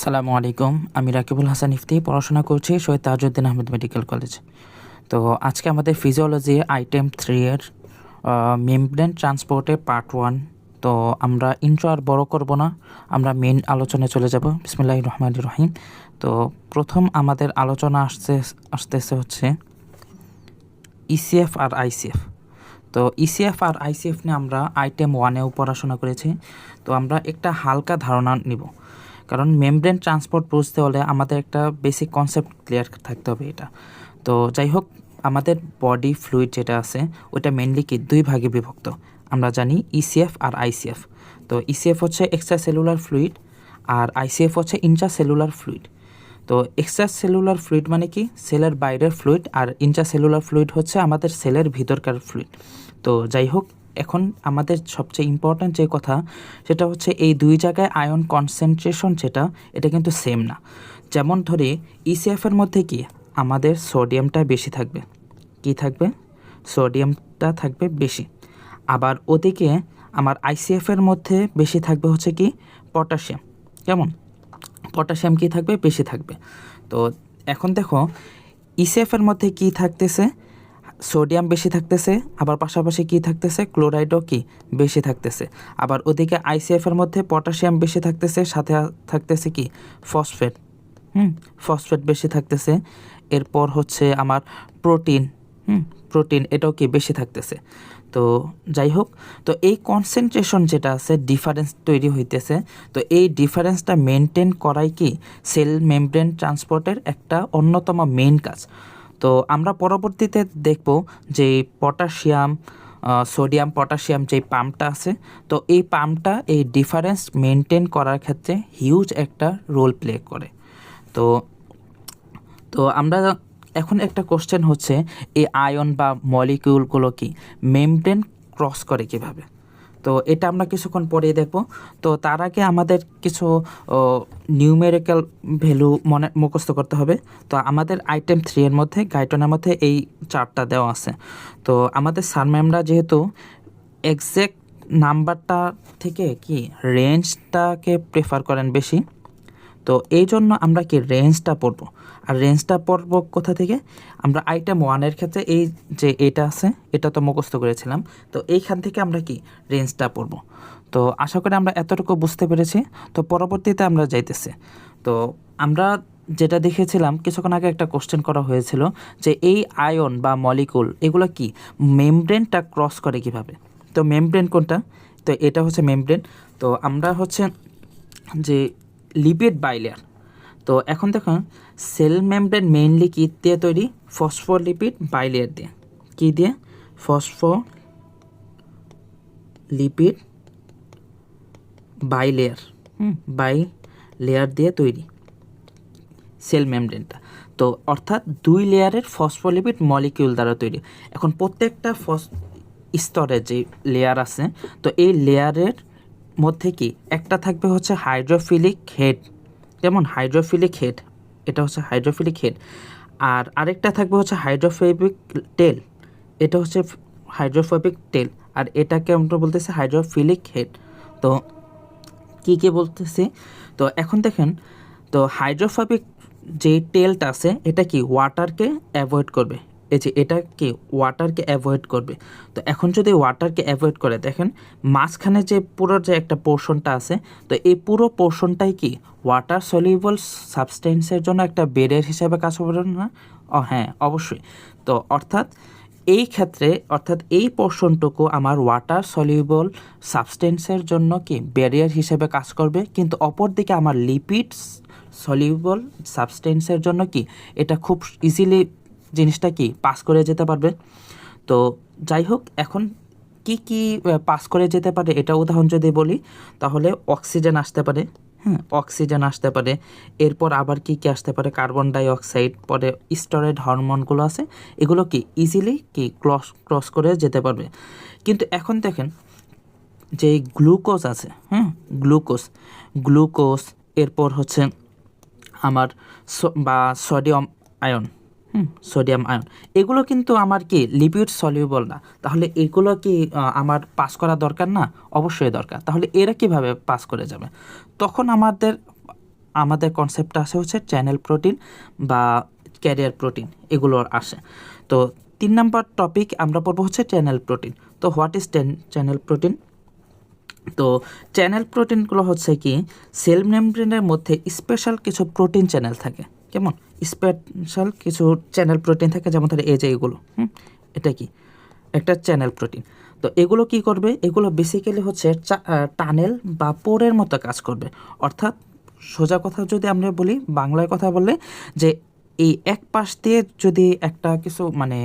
আসসালামু আলাইকুম। আমি রাকিবুল হাসান ইফতি পড়াশোনা করছি শহীদ তাজউদ্দিন আহমেদ মেডিকেল কলেজ। তো আজকে আমাদের ফিজিওলজি আইটেম 3 এর মেমব্রেন ট্রান্সপোর্টে পার্ট 1। তো আমরা ইন্ট্রো আর বড় করব না, আমরা মেন আলোচনায় চলে যাব। বিসমিল্লাহির রহমানির রহিম। তো প্রথম আমাদের আলোচনা আসতেছে হচ্ছে ইসিএফ আর আইসিএফ। তো ইসিএফ আর আইসিএফ নিয়ে আমরা আইটেম 1এও পড়াশোনা করেছি। তো আমরা একটা হালকা ধারণা নিব, কারণ মেমব্রেন ট্রান্সপোর্ট বুঝতে হলে আমাদের একটা বেসিক কনসেপ্ট ক্লিয়ার থাকতে হবে এটা। তো যাই হোক, আমাদের বডি ফ্লুইড যেটা আছে ওইটা মেনলি কি দুই ভাগে বিভক্ত। আমরা জানি ইসিএফ আর আইসিএফ। তো ইসিএফ হচ্ছে এক্সট্রা সেলুলার ফ্লুইড আর আইসিএফ হচ্ছে ইন্ট্রা সেলুলার ফ্লুইড। তো এক্সট্রা সেলুলার ফ্লুইড মানে কি সেলের বাইরের ফ্লুইড, আর ইন্ট্রা সেলুলার ফ্লুইড হচ্ছে আমাদের সেলের ভিতরকার ফ্লুইড। তো যাই হোক, এখন আমাদের সবচেয়ে ইম্পর্ট্যান্ট যে কথা সেটা হচ্ছে এই দুই জায়গায় আয়ন কনসেন্ট্রেশন যেটা, এটা কিন্তু সেম না। যেমন ধরি ইসিএফের মধ্যে কি আমাদের সোডিয়ামটা বেশি থাকবে, কি থাকবে, সোডিয়ামটা থাকবে বেশি। আবার ওদিকে আমার আইসিএফের মধ্যে বেশি থাকবে হচ্ছে কি পটাশিয়াম। কেমন, পটাশিয়াম কি থাকবে, বেশি থাকবে। তো এখন দেখো ইসিএফের মধ্যে কি থাকতেছে, সোডিয়াম বেশি থাকতেছে, আবার পাশাপাশি কি থাকতেছে, ক্লোরাইডও কি বেশি থাকতেছে। আবার ওদিকে আইসিএফের মধ্যে পটাশিয়াম বেশি থাকতেছে, সাথে থাকতেছে কি ফসফেট, ফসফেট বেশি থাকতেছে। এরপর হচ্ছে আমার প্রোটিন, প্রোটিন এটাও কি বেশি থাকতেছে। তো যাই হোক, তো এই কনসেন্ট্রেশন যেটা আছে ডিফারেন্স তৈরি হইতেছে। তো এই ডিফারেন্সটা মেনটেন করাই কি সেল মেমব্রেন ট্রান্সপোর্টের একটা অন্যতম মেইন কাজ। তো আমরা পরবর্তীতে দেখব যে পটাশিয়াম, সোডিয়াম পটাশিয়াম যে পাম্পটা আছে, তো এই পাম্পটা এই ডিফারেন্স মেনটেন করার ক্ষেত্রে হিউজ একটা রোল প্লে করে। তো তো আমরা এখন একটা কোশ্চেন হচ্ছে, এই আয়ন বা মলিকিউলগুলো কি মেমব্রেন ক্রস করে কিভাবে। তো এটা আমরা কিছুক্ষণ পরেই দেখব। তো তার আগে আমাদের কিছু নিউমেরিক্যাল ভ্যালু মুখস্থ করতে হবে। তো আমাদের আইটেম 3 এর মধ্যে গাইডলাইনের মধ্যে এই চার্টটা দেওয়া আছে। তো আমাদের স্যার ম্যামরা যেহেতু এক্স্যাক্ট নাম্বারটা থেকে কি রেঞ্জটাকে প্রেফার করেন বেশি, তো এই জন্য আমরা কি রেঞ্জটা পড়ব। আর রেঞ্জটা পড়ব কোথা থেকে, আমরা আইটেম 1-এর ক্ষেত্রে এই যে এটা আছে এটা তো মুখস্থ করেছিলাম, তো এইখান থেকে আমরা কি রেঞ্জটা পড়ব। তো আশা করি আমরা এতটুকু বুঝতে পেরেছি। তো পরবর্তীতে আমরা যাইতেছি। তো আমরা যেটা দেখেছিলাম কিছুক্ষণ আগে, একটা কোশ্চেন করা হয়েছিল যে এই আয়ন বা মলিকুল এগুলো কি মেমব্রেনটা ক্রস করে কিভাবে। তো মেমব্রেন কোনটা, তো এটা হচ্ছে মেমব্রেন। তো আমরা হচ্ছে যে লিপিড বাইলেয়ার। তো এখন দেখুন সেল মেমব্রেন মেইনলি কী দিয়ে তৈরি, ফসফোলিপিড বাইলেয়ার দিয়ে। কী দিয়ে, ফসফোলিপিড বাইলেয়ার, বাইলেয়ার দিয়ে তৈরি সেল মেমব্রেনটা। তো অর্থাৎ 2 লেয়ারের ফসফোলিপিড মলিকিউল দ্বারা তৈরি। এখন প্রত্যেকটা স্তরের যে লেয়ার আছে, তো এই লেয়ারের মধ্যে কি একটা থাকবে হচ্ছে হাইড্রোফিলিক হেড, যেমন হাইড্রোফিলিক হেড, এটা হচ্ছে হাইড্রোফিলিক হেড। আর আরেকটা থাকবে হচ্ছে হাইড্রোফোবিক টেল, এটা হচ্ছে হাইড্রোফোবিক টেল। আর এটাকে আমরা বলতেছি হাইড্রোফিলিক হেড। তো কী বলতেছি, তো এখন দেখেন, তো হাইড্রোফোবিক যে টেলটা আছে এটা কি ওয়াটারকে অ্যাভয়েড করবে, এই যে এটা কি ওয়াটারকে অ্যাভয়েড করবে। তো এখন যদি ওয়াটারকে অ্যাভয়েড করে, দেখেন মাঝখানে যে পুরো যে একটা পোর্শনটা আছে, তো এই পুরো পোর্শনটাই কি ওয়াটার সলিউবল সাবস্টেন্সের জন্য একটা ব্যারিয়ার হিসেবে কাজ করবে না? হ্যাঁ, অবশ্যই। তো অর্থাৎ এই ক্ষেত্রে, অর্থাৎ এই পোর্শনটুকু আমার ওয়াটার সলিউবল সাবস্টেন্সের জন্য কি ব্যারিয়ার হিসেবে কাজ করবে, কিন্তু অপরদিকে আমার লিপিডস সলিউবল সাবস্টেন্সের জন্য কি এটা খুব ইজিলি জিনিসটা কি পাস করে যেতে পারবে। তো যাই হোক, এখন কি পাস করে যেতে পারে এটা উদাহরণ যদি বলি, তাহলে অক্সিজেন আসতে পারে, অক্সিজেন আসতে পারে। এরপর আবার কি আসতে পারে, কার্বন ডাই অক্সাইড, পরে স্টেরয়েড হরমোনগুলো আছে, এগুলো কি ইজিলি কি ক্রস করে যেতে পারবে। কিন্তু এখন দেখেন যে গ্লুকোজ আছে, গ্লুকোজ এরপর হচ্ছে আমার বা সোডিয়াম আয়ন, সোডিয়াম আয়ন, এগুলো কিন্তু আমার কি লিপিড সলিউবল না। তাহলে এগুলো কি আমার পাস করা দরকার না? অবশ্যই দরকার। তাহলে এরা কিভাবে পাস করে যাবে? তখন আমাদের আমাদের কনসেপ্টটা আসে হচ্ছে চ্যানেল প্রোটিন বা ক্যারিয়ার প্রোটিন, এগুলোর আসে। তো 3 নম্বর টপিক আমরা পড়বো হচ্ছে চ্যানেল প্রোটিন। তো হোয়াট ইজ চ্যানেল প্রোটিন? তো চ্যানেল প্রোটিনগুলো হচ্ছে কি, সেল মেমব্রেনের মধ্যে স্পেশাল কিছু প্রোটিন চ্যানেল থাকে। কেমন? স্পেশাল কিছু চ্যানেল প্রোটিন থাকে, যেমন ধরে এই যে এগুলো, এটা কি একটা চ্যানেল প্রোটিন। তো এগুলো কি করবে? এগুলো বেসিক্যালি হচ্ছে টানেল বা পোরের মতো কাজ করবে। অর্থাৎ সোজা কথা যদি আমরা বলি, বাংলায় কথা বললে, যে এই এক পাশ দিয়ে যদি একটা কিছু মানে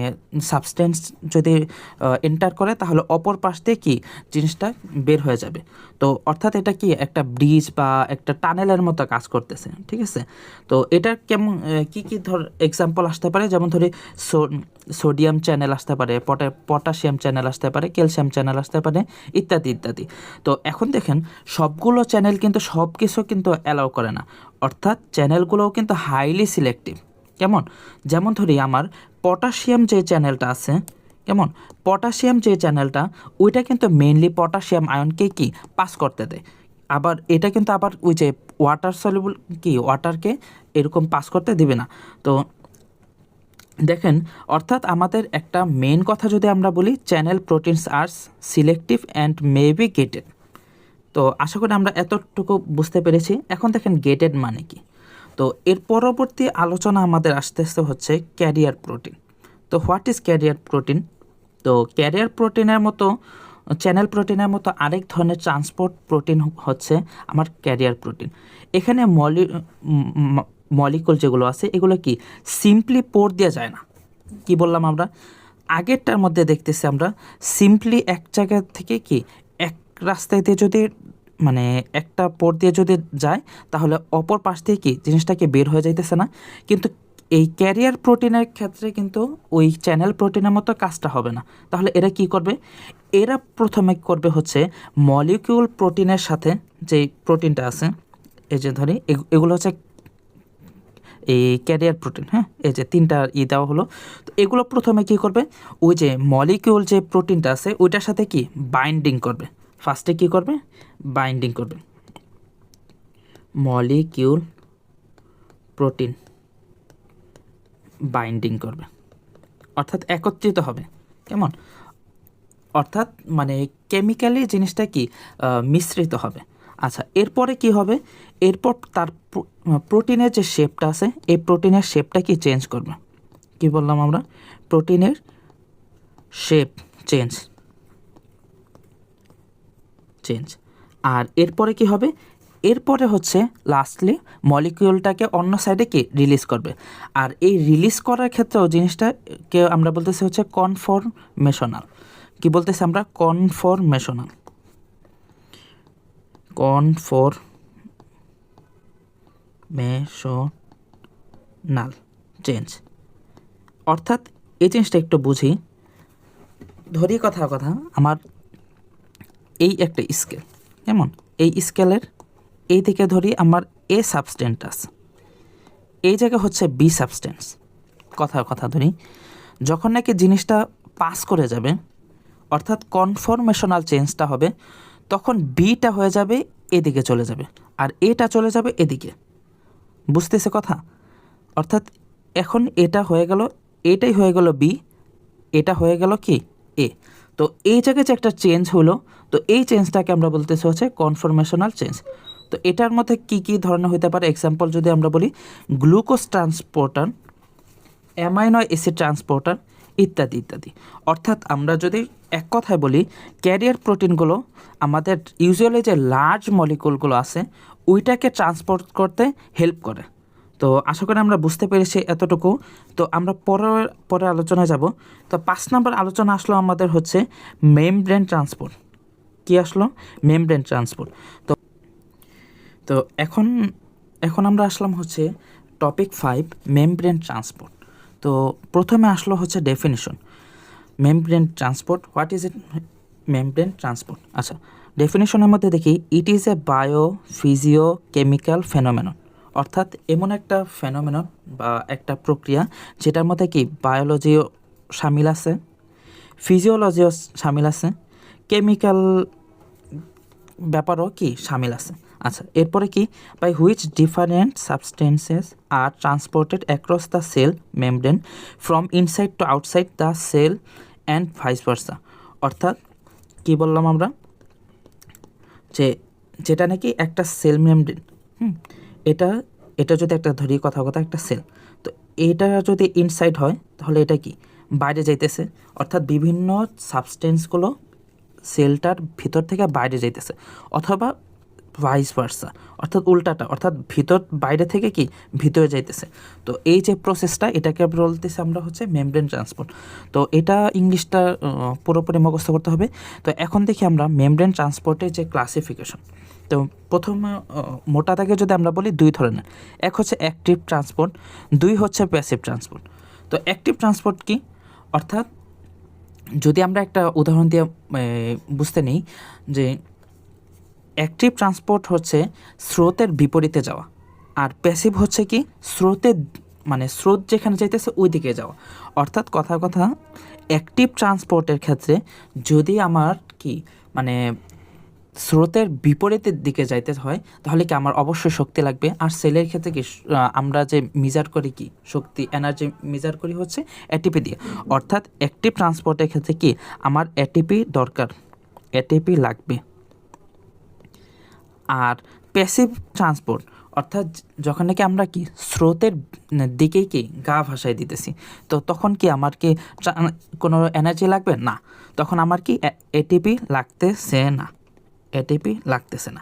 সাবস্টেন্স যদি এন্টার করে, তাহলে অপর পাশ দিয়ে কি জিনিসটা বের হয়ে যাবে। তো অর্থাৎ এটা কি একটা ব্রিজ বা একটা টানেলের মতো কাজ করতেছে, ঠিক আছে? তো এটার কেমন কি কি এক্সাম্পল আসতে পারে, যেমন ধরি সোডিয়াম চ্যানেল আসতে পারে, পটাশিয়াম চ্যানেল আসতে পারে, ক্যালসিয়াম চ্যানেল আসতে পারে, ইত্যাদি ইত্যাদি। তো এখন দেখেন, সবগুলো চ্যানেল কিন্তু সব কিছু কিন্তু অ্যালাউ করে না। অর্থাৎ চ্যানেলগুলোও কিন্তু হাইলি সিলেক্টিভ। কেমন? যেমন ধরি আমার পটাশিয়াম যে চ্যানেলটা আছে, কেমন, পটাশিয়াম যে চ্যানেলটা, ওইটা কিন্তু মেইনলি পটাশিয়াম আয়নকে কি পাস করতে দেয়। আবার এটা কিন্তু আবার ওই যে ওয়াটার সলিউবল কি ওয়াটারকে এরকম পাস করতে দিবে না। তো দেখেন, অর্থাৎ আমাদের একটা মেইন কথা যদি আমরা বলি, channel proteins are selective and may be gated. তো আশা করি আমরা এতটুকু বুঝতে পেরেছি। এখন দেখেন গেটেড মানে কি। তো এর পরবর্তী আলোচনা আমাদের আসতে আসতে হচ্ছে ক্যারিয়ার প্রোটিন। তো হোয়াট ইজ ক্যারিয়ার প্রোটিন? তো ক্যারিয়ার প্রোটিনের মতো, চ্যানেল প্রোটিনের মতো আরেক ধরনের ট্রান্সপোর্ট প্রোটিন হচ্ছে আমার ক্যারিয়ার প্রোটিন। এখানে মলিকুল যেগুলো আছে, এগুলো কি সিম্পলি পোর দেওয়া যায় না। কি বললাম আমরা আগেরটার মধ্যে? দেখতেছি আমরা সিম্পলি এক জায়গা থেকে কি এক রাস্তায় দিয়ে যদি মানে একটা পোর দিয়ে যদি যায়, তাহলে অপর পাশ দিয়ে কি জিনিসটাকে বের হয়ে যাইতেছে না। কিন্তু এই ক্যারিয়ার প্রোটিনের ক্ষেত্রে কিন্তু ওই চ্যানেল প্রোটিনের মতো কাজটা হবে না। তাহলে এরা কি করবে? এরা প্রথমে করবে হচ্ছে মলিকিউল প্রোটিনের সাথে যে প্রোটিনটা আছে, এই যে ধরি এগুলো হচ্ছে এই ক্যারিয়ার প্রোটিন, হ্যাঁ, এই যে তিনটা দেওয়া হলো। তো এগুলো প্রথমে কি করবে? ওই যে মলিকিউল যে প্রোটিনটা আছে ওইটার সাথে কি বাইন্ডিং করবে। ফার্স্টে কি করবে? বাইন্ডিং করবে। মলিকিউল প্রোটিন বাইন্ডিং করবে, অর্থাৎ একত্রিত হবে। কেমন? অর্থাৎ মানে কেমিক্যালি জিনিসটা কি মিশ্রিত হবে। আচ্ছা, এরপরে কি হবে? এরপর তার প্রোটিনের যে শেপটা আছে, এই প্রোটিনের শেপটা কি চেঞ্জ করবে। কি বললাম আমরা? প্রোটিনের শেপ চেঞ্জ। আর এরপরে কি হবে? এরপরে হচ্ছে লাস্টলি মলিকিউলটাকে অন্য সাইডে কি রিলিজ করবে। আর এই রিলিজ করার ক্ষেত্রেও জিনিসটাকে আমরা বলতেছি হচ্ছে কনফরমেশনাল। কি বলতেছি আমরা? কনফরমেশনাল চেঞ্জ। অর্থাৎ এই জিনিসটা একটু বুঝি। ধরি কথা আমার এই একটা স্কেল, কেমন, এই স্কেলের এই দিকে ধরি আমার এ সাবস্টেন্স আছে, এই জায়গা হচ্ছে বি সাবস্টেন্স। কথা ধরি, যখন নাকি জিনিসটা পাস করে যাবে, অর্থাৎ কনফরমেশনাল চেঞ্জটা হবে, তখন বিটা হয়ে যাবে এদিকে চলে যাবে, আর এটা চলে যাবে এদিকে। বুঝতেছে কথা? অর্থাৎ এখন এটা হয়ে গেল, এটাই হয়ে গেল বি, এটা হয়ে গেল কি এ। তো এই জায়গায় যে একটা চেঞ্জ হলো, তো এই চেঞ্জটাকে আমরা বলতেছি হচ্ছে কনফরমেশনাল চেঞ্জ। তো এটার মধ্যে কি কি ধরনের হতে পারে? এক্সাম্পল যদি আমরা বলি, glucose transporter, amino acid transporter, ইত্যাদি ইত্যাদি। অর্থাৎ আমরা যদি এক কথায় বলি, ক্যারিয়ার প্রোটিনগুলো আমাদের ইউজুয়ালি যে লার্জ মলিকুলগুলো আছে ওইটাকে ট্রান্সপোর্ট করতে হেল্প করে। তো আশা করি আমরা বুঝতে পেরেছি এতটুকু। তো আমরা পরে আলোচনায় যাব। তো 5 নম্বর আলোচনা আসলো আমাদের হচ্ছে মেমব্রেন ট্রান্সপোর্ট। কি আসলো? Membrane transport. তো তো এখন আমরা আসলাম হচ্ছে টপিক 5, মেমব্রেন ট্রান্সপোর্ট। তো প্রথমে আসলো হচ্ছে definition, membrane transport. What is it? Membrane transport. আচ্ছা, ডেফিনিশনের মধ্যে দেখি, ইট ইজ এ বায়োফিজিওকেমিক্যাল ফেনোমেনন। অর্থাৎ এমন একটা ফেনোমেনন বা একটা প্রক্রিয়া যেটার মধ্যে কি বায়োলজিও সামিল আছে, ফিজিওলজিও সামিল আছে, কেমিক্যাল ব্যাপারও কি সামিল আছে। আচ্ছা, এরপরে কি, by which different substances are transported across the cell membrane from inside to outside the cell and vice versa. অর্থাৎ কি বললাম আমরা, যে যেটা নাকি একটা সেল মেমব্রেন, এটা এটা যদি একটা ধরি কথা একটা সেল, তো এটা যদি ইনসাইড হয় তাহলে এটা কি বাইরে যাইতেছে, অর্থাৎ বিভিন্ন সাবস্টেন্সগুলো সেলটার ভিতর থেকে বাইরে যাইতেছে, অথবা ভাইস ভার্সা অর্থাৎ উল্টাটা, অর্থাৎ ভিতর বাইরে থেকে কি ভিতরে যাইতেছে। তো এই যে প্রসেসটা, এটাকে বলতেছি আমরা হচ্ছে মেমব্রেন ট্রান্সপোর্ট। তো এটা ইংলিশটা পুরোপুরি মুখস্থ করতে হবে। তো এখন দেখি আমরা মেমব্রেন ট্রান্সপোর্টের যে ক্লাসিফিকেশন। তো প্রথম মোটা দাগে যদি আমরা বলি দুই ধরনের, এক হচ্ছে অ্যাক্টিভ ট্রান্সপোর্ট, দুই হচ্ছে প্যাসিভ ট্রান্সপোর্ট। তো অ্যাক্টিভ ট্রান্সপোর্ট কি, অর্থাৎ যদি আমরা একটা উদাহরণ দিয়ে বুঝতে নিই, যে অ্যাক্টিভ ট্রান্সপোর্ট হচ্ছে স্রোতের বিপরীতে যাওয়া, আর প্যাসিভ হচ্ছে কি স্রোতের মানে স্রোত যেখানে যাইতেছে ওই দিকে যাওয়া। অর্থাৎ কথা অ্যাক্টিভ ট্রান্সপোর্টের ক্ষেত্রে যদি আমার কি মানে স্রোতের বিপরীতের দিকে যাইতে হয়, তাহলে কি আমার অবশ্যই শক্তি লাগবে। আর সেলের ক্ষেত্রে কি আমরা যে মেজার করি কি শক্তি, এনার্জি মেজার করি হচ্ছে এটিপি দিয়ে। অর্থাৎ অ্যাক্টিভ ট্রান্সপোর্টের ক্ষেত্রে কি আমার এটিপি দরকার, এটিপি লাগবে। আর প্যাসিভ ট্রান্সপোর্ট অর্থাৎ যখন নাকি আমরা কি স্রোতের দিকেই কি গা ভাসায় দিতেছি, তো তখন কি আমার কি কোনো এনার্জি লাগবে না, তখন আমার কি এটিপি লাগতেছে না, এটিপি লাগতেছে না।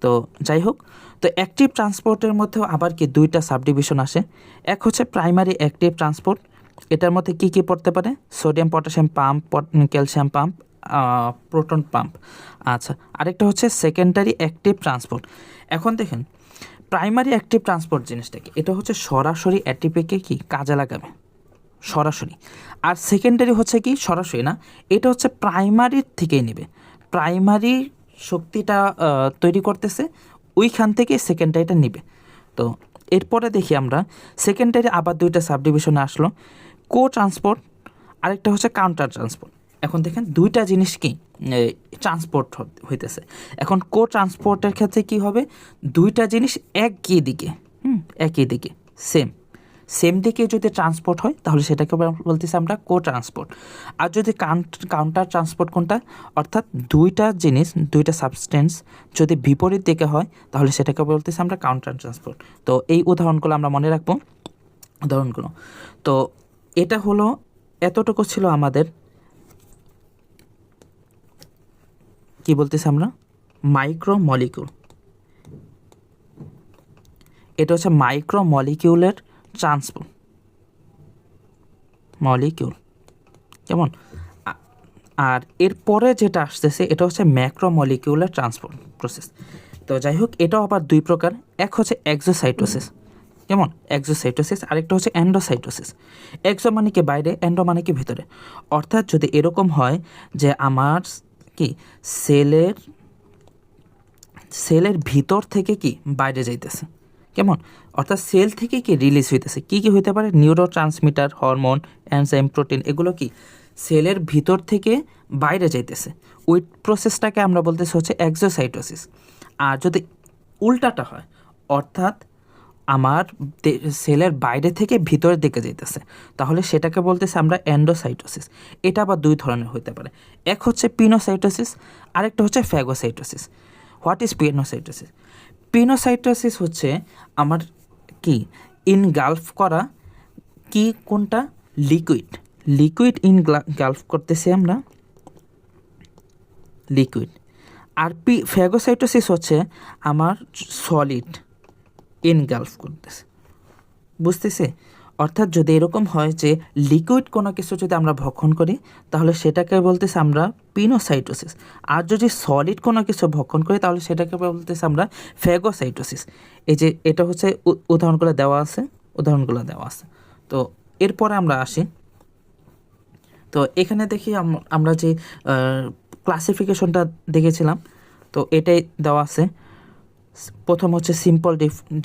তো যাই হোক, তো অ্যাক্টিভ ট্রান্সপোর্টের মধ্যেও আবার কি দুইটা সাবডিভিশন আসে। এক হচ্ছে প্রাইমারি অ্যাক্টিভ ট্রান্সপোর্ট, এটার মধ্যে কি কি পড়তে পারে, sodium potassium pump, calcium pump, proton pump. আচ্ছা, আরেকটা হচ্ছে সেকেন্ডারি অ্যাক্টিভ ট্রান্সপোর্ট। এখন দেখেন প্রাইমারি অ্যাক্টিভ ট্রান্সপোর্ট জিনিসটা কি, এটা হচ্ছে সরাসরি এটিপিকে কি কাজে লাগাবে সরাসরি। আর সেকেন্ডারি হচ্ছে কি সরাসরি না, এটা হচ্ছে প্রাইমারির থেকেই নেবে, প্রাইমারি শক্তিটা তৈরি করতেছে ওইখান থেকে সেকেন্ডারিটা নেবে। তো এরপরে দেখি আমরা সেকেন্ডারি আবার দুইটা সাবডিভিশনে আসলো, কো ট্রান্সপোর্ট, আরেকটা হচ্ছে কাউন্টার ট্রান্সপোর্ট। এখন দেখেন দুইটা জিনিস কি ট্রান্সপোর্ট হইতেছে। এখন কো ট্রান্সপোর্টের ক্ষেত্রে কি হবে, দুইটা জিনিস একই দিকে, একই দিকে সেম দিকে যদি ট্রান্সপোর্ট হয় তাহলে সেটাকে বলতেছি আমরা কো ট্রান্সপোর্ট। আর যদি কাউন্টার ট্রান্সপোর্ট কোনটা, অর্থাৎ দুইটা জিনিস দুইটা সাবস্টেন্স যদি বিপরীত দিকে হয় তাহলে সেটাকে বলতেছি আমরা কাউন্টার ট্রান্সপোর্ট। তো এই উদাহরণগুলো আমরা মনে রাখবো, উদাহরণগুলো। তো এটা হলো এতটুকু ছিল আমাদের কি বলতেছি আমরা মাইক্রো মলিকিউল। এটা হচ্ছে মাইক্রো মলিকিউলের ট্রান্সপোর্ট, মলিকিউল কেমন। আর এরপরে যেটা আসতেছে এটা হচ্ছে ম্যাক্রো মলিকিউলার ট্রান্সপোর্ট প্রসেস। তো যাই হোক, এটাও আবার দুই প্রকার, এক হচ্ছে এক্সোসাইটোসিস, কেমন এক্সোসাইটোসিস, আরেকটা হচ্ছে এন্ডোসাইটোসিস। এক্সো মানে কি বাইরে, এন্ডো মানে কি ভিতরে। অর্থাৎ যদি এরকম হয় যে আমার কি সেলের ভিতর থেকে কি বাইরে যাইতেছে, কেমন, অর্থাৎ সেল থেকে কি রিলিজ হইতেছে, কি কি হইতে পারে, neuro transmitter, hormone, enzyme, protein, এগুলো কি সেলের ভিতর থেকে বাইরে যাইতেছে, ওই প্রসেসটাকে আমরা বলতেছি হচ্ছে এক্সোসাইটোসিস। আর যদি উল্টাটা হয়, অর্থাৎ আমার সেলের বাইরে থেকে ভিতরের দিকে যাইতেছে, তাহলে সেটাকে বলতেছি আমরা এন্ডোসাইটোসিস। এটা আবার দুই ধরনের হইতে পারে, এক হচ্ছে পিনোসাইটোসিস, আরেকটা হচ্ছে phagocytosis. What is pinocytosis? Pinocytosis হচ্ছে আমার কি ইনগালফ করা, কি কোনটা, লিকুইড ইনগালফ করতেছি আমরা লিকুইড। আর ফ্যাগোসাইটোসিস হচ্ছে আমার সলিড ইনগালফ করতেছে, বুঝতেছে। অর্থাৎ যদি এরকম হয় যে লিকুইড কোনো কিছু যদি আমরা ভক্ষণ করি তাহলে সেটাকে বলতেছি আমরা পিনোসাইটোসিস, আর যদি সলিড কোনো কিছু ভক্ষণ করি তাহলে সেটাকে বলতেছি আমরা ফ্যাগোসাইটোসিস। এই যে এটা হচ্ছে উদাহরণগুলো দেওয়া আছে। তো এরপরে আমরা আসি, তো এখানে দেখি আমরা যে ক্লাসিফিকেশনটা দেখেছিলাম, তো এটাই দেওয়া আছে। প্রথম হচ্ছে সিম্পল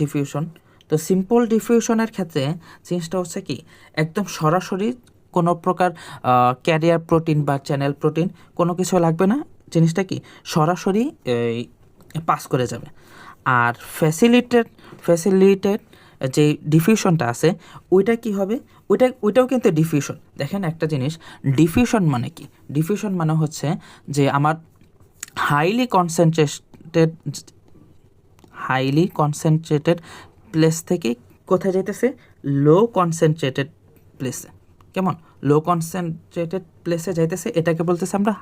ডিফিউশন। তো সিম্পল ডিফিউশনের ক্ষেত্রে জিনিসটা হচ্ছে কি একদম সরাসরি কোনো প্রকার ক্যারিয়ার প্রোটিন বা চ্যানেল প্রোটিন কোনো কিছু লাগবে না, জিনিসটা কি সরাসরি পাস করে যাবে। আর ফ্যাসিলিটেড যে ডিফিউশনটা আছে ওইটা কি হবে, ওইটাও কিন্তু ডিফিউশন। দেখেন একটা জিনিস, ডিফিউশন মানে কি? ডিফিউশন মানে হচ্ছে যে আমার হাইলি কনসেন্ট্রেটেড প্লেস থেকে কোথায় যাইতেছে? লো কনসেন্ট্রেটেড প্লেসে। কেমন? লো কনসেন্ট্রেটেড প্লেসে যাইতেছে, এটাকে বলতেছে আমরা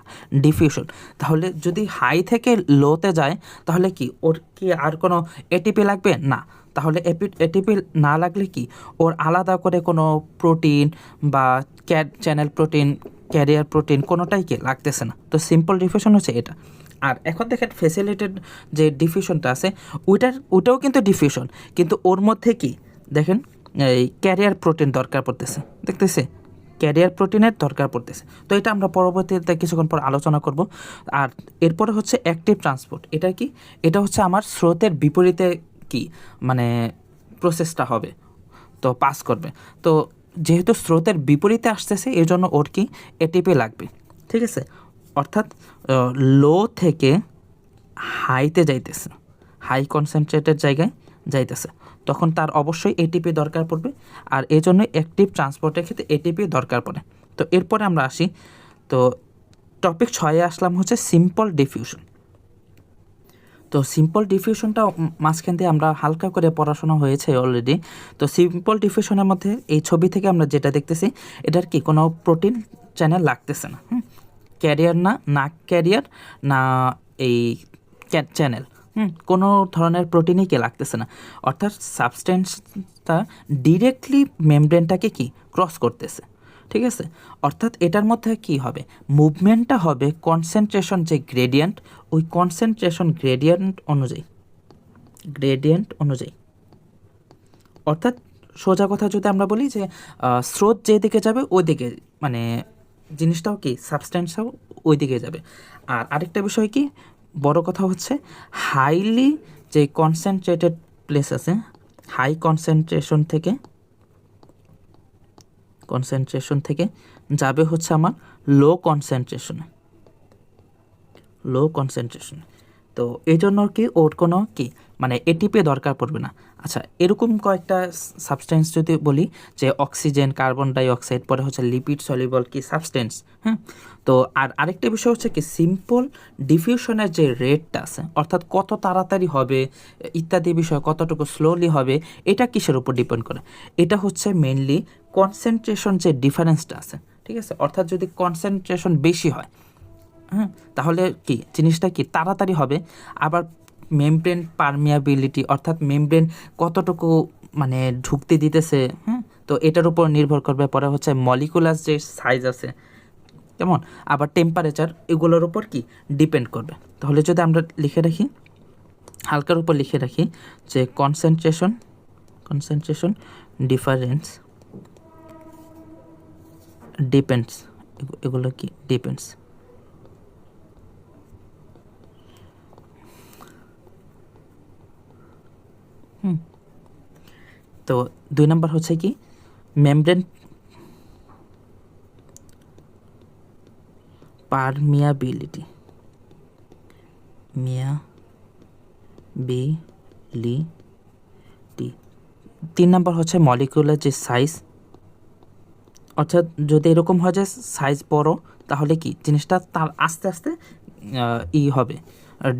ডিফিউশন। তাহলে যদি হাই থেকে লোতে যায় তাহলে কি ওর কি আর কোনো এটিপি লাগবে? না। তাহলে এটিপি না লাগলে কি ওর আলাদা করে কোনো প্রোটিন বা চ্যানেল প্রোটিন, ক্যারিয়ার প্রোটিন কোনোটাই কি লাগতেছে না। তো সিম্পল ডিফিউশন হচ্ছে এটা। আর এখন দেখেন ফ্যাসিলিটেড যে ডিফিউশনটা আছে ওটাও কিন্তু ডিফিউশন, কিন্তু ওর মধ্যে কি দেখেন এই ক্যারিয়ার প্রোটিন দরকার পড়তেছে, দেখতেছে ক্যারিয়ার প্রোটিনের দরকার পড়তেছে। তো এটা আমরা পরবর্তীতে কিছুক্ষণ পর আলোচনা করব। আর এরপরে হচ্ছে অ্যাক্টিভ ট্রান্সপোর্ট। এটা কি? এটা হচ্ছে আমার স্রোতের বিপরীতে কি মানে প্রসেসটা হবে, তো পাস করবে। তো যেহেতু স্রোতের বিপরীতে আসতেছে এই জন্য ওর কি এটিপি লাগবে, ঠিক আছে? অর্থাৎ লো থেকে হাইতে যাইতেছে, হাই কনসেন্ট্রেটেড জায়গায় যাইতেছে, তখন তার অবশ্যই এটিপি দরকার পড়বে। আর এই জন্য অ্যাক্টিভ ট্রান্সপোর্টের ক্ষেত্রে এটিপি দরকার পড়ে। তো এরপরে আমরা আসি, তো টপিক 6-এ আসলাম হচ্ছে সিম্পল ডিফিউশন। তো সিম্পল ডিফিউশনটা মাঝখান দিয়ে আমরা হালকা করে পড়াশোনা হয়েছে অলরেডি। তো সিম্পল ডিফিউশনের মধ্যে এই ছবি থেকে আমরা যেটা দেখতেছি এটার কি কোনো প্রোটিন চ্যানেল লাগতেছে না, ক্যারিয়ার না ক্যারিয়ার না এই চ্যানেল, কোনো ধরনের প্রোটিনই কি লাগতেছে না। অর্থাৎ সাবস্টেন্সটা ডিরেক্টলি মেমব্রেনটাকে কি ক্রস করতেছে, ঠিক আছে? অর্থাৎ এটার মধ্যে কি হবে, মুভমেন্টটা হবে কনসেন্ট্রেশন যে গ্রেডিয়েন্ট, ওই কনসেন্ট্রেশন গ্রেডিয়েন্ট অনুযায়ী। অর্থাৎ সোজা কথা যদি আমরা বলি যে স্রোত যেদিকে যাবে ওই দিকে মানে জিনিসটাও কি সাবস্টেন্সটাও ওই দিকে যাবে। আর আরেকটা বিষয় কি বড় কথা হচ্ছে হাইলি যে কনসেন্ট্রেটেড প্লেস আছে, হাই কনসেন্ট্রেশন থেকে যাবে হচ্ছে আমার লো কনসেন্ট্রেশনে। তো এই জন্য কি ওর কোনো কি মানে এটিপি দরকার পড়বে না। আচ্ছা, এরকম কয়েকটা সাবস্টেন্স যদি বলি যে অক্সিজেন, কার্বন ডাই অক্সাইড, পরে হচ্ছে লিপিড সলিবল কি সাবস্টেন্স, হ্যাঁ। তো আর আরেকটা বিষয় হচ্ছে কি সিম্পল ডিফিউশনের যে রেটটা আছে, অর্থাৎ কত তাড়াতাড়ি হবে ইত্যাদি বিষয়, কতটুকু স্লোলি হবে, এটা কিসের উপর ডিপেন্ড করে? এটা হচ্ছে মেনলি কনসেন্ট্রেশন যে ডিফারেন্সটা আছে, ঠিক আছে? অর্থাৎ যদি কনসেন্ট্রেশন বেশি হয়, হ্যাঁ, তাহলে কি জিনিসটা কি তাড়াতাড়ি হবে। আবার মেমব্রেন পারমিয়াবিলিটি, অর্থাৎ মেমব্রেন কতটুকু মানে ঢুকতে দিতেছে, হ্যাঁ, তো এটার উপর নির্ভর করবে। পরে হচ্ছে মলিকুলার যে সাইজ আছে কেমন, আবার টেম্পারেচার, এগুলোর উপর কি ডিপেন্ড করবে। তাহলে যদি আমরা লিখে রাখি, হালকার উপর লিখে রাখি যে কনসেন্ট্রেশন ডিপেন্ডস, এগুলো কি ডিপেন্ডস। তো 2 নম্বর হচ্ছে কি মেমব্রেন পারমিয়াবিলিটি, 3 নম্বর হচ্ছে মলিকুলার যে সাইজ, অর্থাৎ যদি এরকম হয় যে সাইজ বড় তাহলে কি জিনিসটা তার আস্তে আস্তে হবে,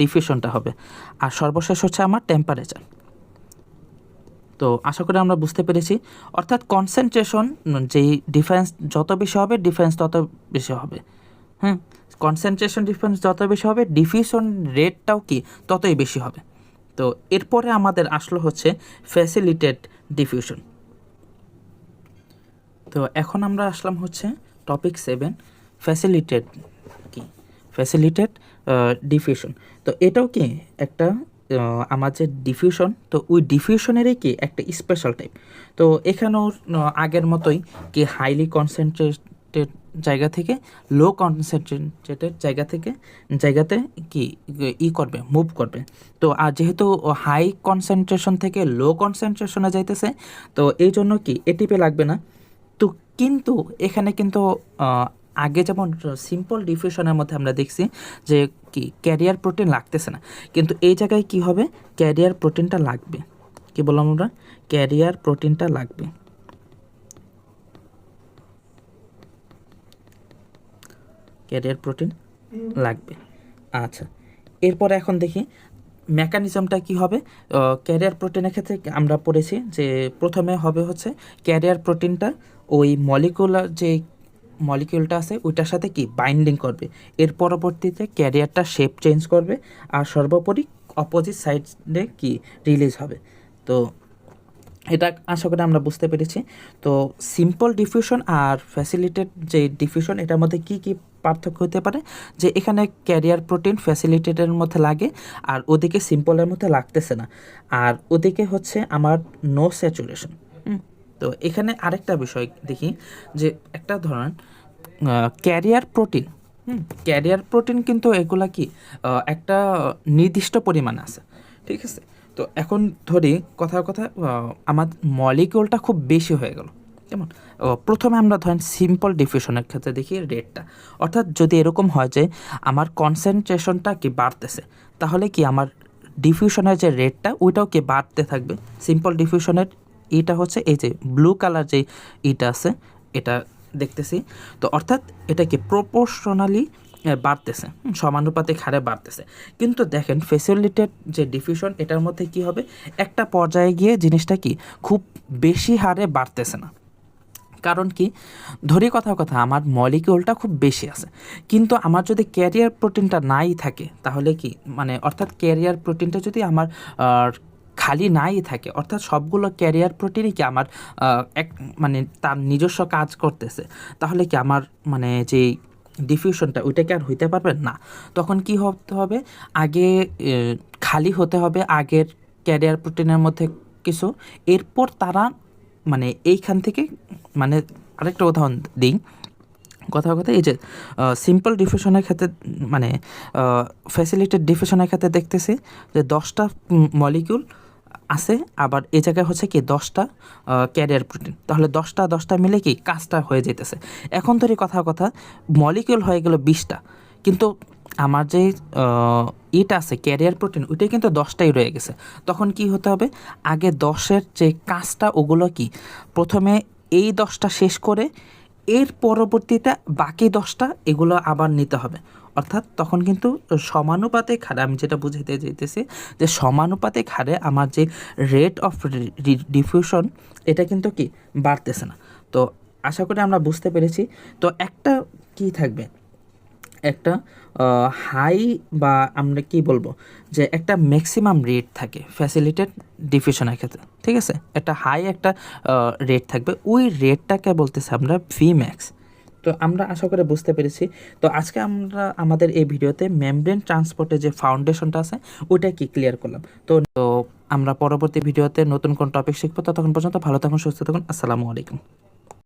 ডিফিউশনটা হবে। আর সর্বশেষ হচ্ছে আমার টেম্পারেচার। তো আশা করি আমরা বুঝতে পেরেছি। অর্থাৎ কনসেন্ট্রেশন যেই ডিফারেন্স যত বেশি হবে ডিফারেন্স তত বেশি হবে, হ্যাঁ। কনসেন্ট্রেশন ডিফারেন্স যত বেশি হবে ডিফিউশন রেটটাও কি ততই বেশি হবে। তো এরপরে আমাদের আসলো হচ্ছে ফ্যাসিলিটেড ডিফিউশন। তো এখন আমরা আসলাম হচ্ছে টপিক 7, ফ্যাসিলিটেড ডিফিউশন। তো এটাও কি একটা আমার যে ডিফিউশন, তো ওই ডিফিউশনেরই কি একটা স্পেশাল টাইপ। তো এখানেও আগের মতোই কি হাইলি কনসেন্ট্রেটেড জায়গা থেকে লো কনসেন্ট্রেটেড জায়গাতে কি করবে, মুভ করবে। তো আর যেহেতু হাই কনসেন্ট্রেশন থেকে লো কনসেন্ট্রেশনে যাইতেছে, তো এই জন্য কি এটিপি লাগবে না। তো কিন্তু এখানে কিন্তু আগে যেমন সিম্পল ডিফিউশনের মধ্যে আমরা দেখছি যে কি ক্যারিয়ার প্রোটিন লাগতেছে না, কিন্তু এই জায়গায় কি হবে, ক্যারিয়ার প্রোটিনটা লাগবে। কি বললাম আমরা, ক্যারিয়ার প্রোটিনটা লাগবে। ক্যারিয়ার প্রোটিন লাগবে। আচ্ছা, এরপরে এখন দেখি মেকানিজমটা কি হবে। ক্যারিয়ার প্রোটিনের ক্ষেত্রে আমরা পড়েছি যে প্রথমে হবে হচ্ছে ক্যারিয়ার প্রোটিনটা ওই মলিকুলার যে মলিকিউলটা আছে ওইটার সাথে কি বাইন্ডিং করবে, এর পরবর্তীতে ক্যারিয়ারটা শেপ চেঞ্জ করবে, আর সর্বোপরি অপোজিট সাইডে কি রিলিজ হবে। তো এটা আশা করি আমরা বুঝতে পেরেছি। তো সিম্পল ডিফিউশন আর ফ্যাসিলিটেড যে ডিফিউশন এটার মধ্যে কি কি পার্থক্য হতে পারে, যে এখানে ক্যারিয়ার প্রোটিন ফ্যাসিলিটেটের মধ্যে লাগে আর ওদিকে সিম্পলের মধ্যে লাগতেছে না, আর ওদিকে হচ্ছে আমার নো স্যাচুরেশন। তো এখানে আরেকটা বিষয় দেখি যে একটা ধরেন ক্যারিয়ার প্রোটিন, ক্যারিয়ার প্রোটিন কিন্তু এগুলা কি একটা নির্দিষ্ট পরিমাণ আছে, ঠিক আছে। তো এখন ধরি কথার কথা আমার মলিকিউলটা খুব বেশি হয়ে গেল, কেমন। প্রথমে আমরা ধরেন সিম্পল ডিফিউশনের ক্ষেত্রে দেখি রেটটা, অর্থাৎ যদি এরকম হয় যে আমার কনসেন্ট্রেশনটা কি বাড়তেছে, তাহলে কি আমার ডিফিউশনের যে রেটটা ওইটাও কি বাড়তে থাকবে। সিম্পল ডিফিউশনের এটা হচ্ছে এই যে ব্লু কালার যে ইটা আছে এটা দেখতেছি, তো অর্থাৎ এটা কি প্রপোর্শনালি বাড়তেছে, সমানুপাতিক হারে বাড়তেছে। কিন্তু দেখেন ফ্যাসিলিটেড যে ডিফিউশন এটার মধ্যে কি হবে, একটা পর্যায়ে গিয়ে জিনিসটা কি খুব বেশি হারে বাড়তেছে না। কারণ কি, ধরি কথা আমার মলিকিউলটা খুব বেশি আছে, কিন্তু আমার যদি ক্যারিয়ার প্রোটিনটা নাই থাকে তাহলে কি মানে অর্থাৎ ক্যারিয়ার প্রোটিনটা যদি আমার খালি নাই থাকে, অর্থাৎ সবগুলো ক্যারিয়ার প্রোটিনই কি আমার এক মানে তার নিজস্ব কাজ করতেছে, তাহলে কি আমার মানে যেই ডিফিউশনটা ওইটাকে আর হইতে পারবে না। তখন কি হতে হবে, আগে খালি হতে হবে আগের ক্যারিয়ার প্রোটিনের মধ্যে কিছু, এরপর তারা মানে এইখান থেকে মানে আরেকটা উদাহরণ দিই। কথা এই যে সিম্পল ডিফিউশনের ক্ষেত্রে মানে ফ্যাসিলিটেড ডিফিউশনের ক্ষেত্রে দেখতেছি যে 10টা মলিকিউল আছে, আবার এই জায়গায় হচ্ছে কি 10টা ক্যারিয়ার প্রোটিন, তাহলে 10টা মিলে কি কাজটা হয়ে যেতেছে। এখন ধরি কথা মলিকিউল হয়ে গেল 20টা, কিন্তু আমার যে ইটা আছে ক্যারিয়ার প্রোটিন ওইটাই কিন্তু 10টাই রয়ে গেছে। তখন কি হতে হবে, আগে 10এর যে কাজটা ওগুলো কি প্রথমে এই 10টা শেষ করে এর পরবর্তীতে বাকি 10টা এগুলো আবার নিতে হবে। অর্থাৎ তখন কিন্তু সমানুপাতিক হারে, আমি যেটা বুঝাইতে চাইতেছি যে সমানুপাতিক হারে আমার যে রেট অফ ডিফিউশন এটা কিন্তু কি বাড়তেছে না। তো আশা করি আমরা বুঝতে পেরেছি। তো একটা কি থাকবে, একটা হাই বা আমরা কি বলবো যে একটা ম্যাক্সিমাম রেট থাকে ফ্যাসিলিটেড ডিফিউশনের ক্ষেত্রে, ঠিক আছে। একটা হাই একটা রেট থাকবে, ওই রেটটাকে বলতেছে আমরা ভি ম্যাক্স। তো আমরা আশা করে বুঝতে পেরেছি। তো আজকে আমরা আমাদের এই ভিডিওতে মেমব্রেন ট্রান্সপোর্টের যে ফাউন্ডেশনটা আছে ওইটা কি ক্লিয়ার করলাম। তো আমরা পরবর্তী ভিডিওতে নতুন কোন টপিক শিখবো। ততক্ষণ পর্যন্ত ভালো থাকুন, সুস্থ থাকুন। আসসালামু আলাইকুম।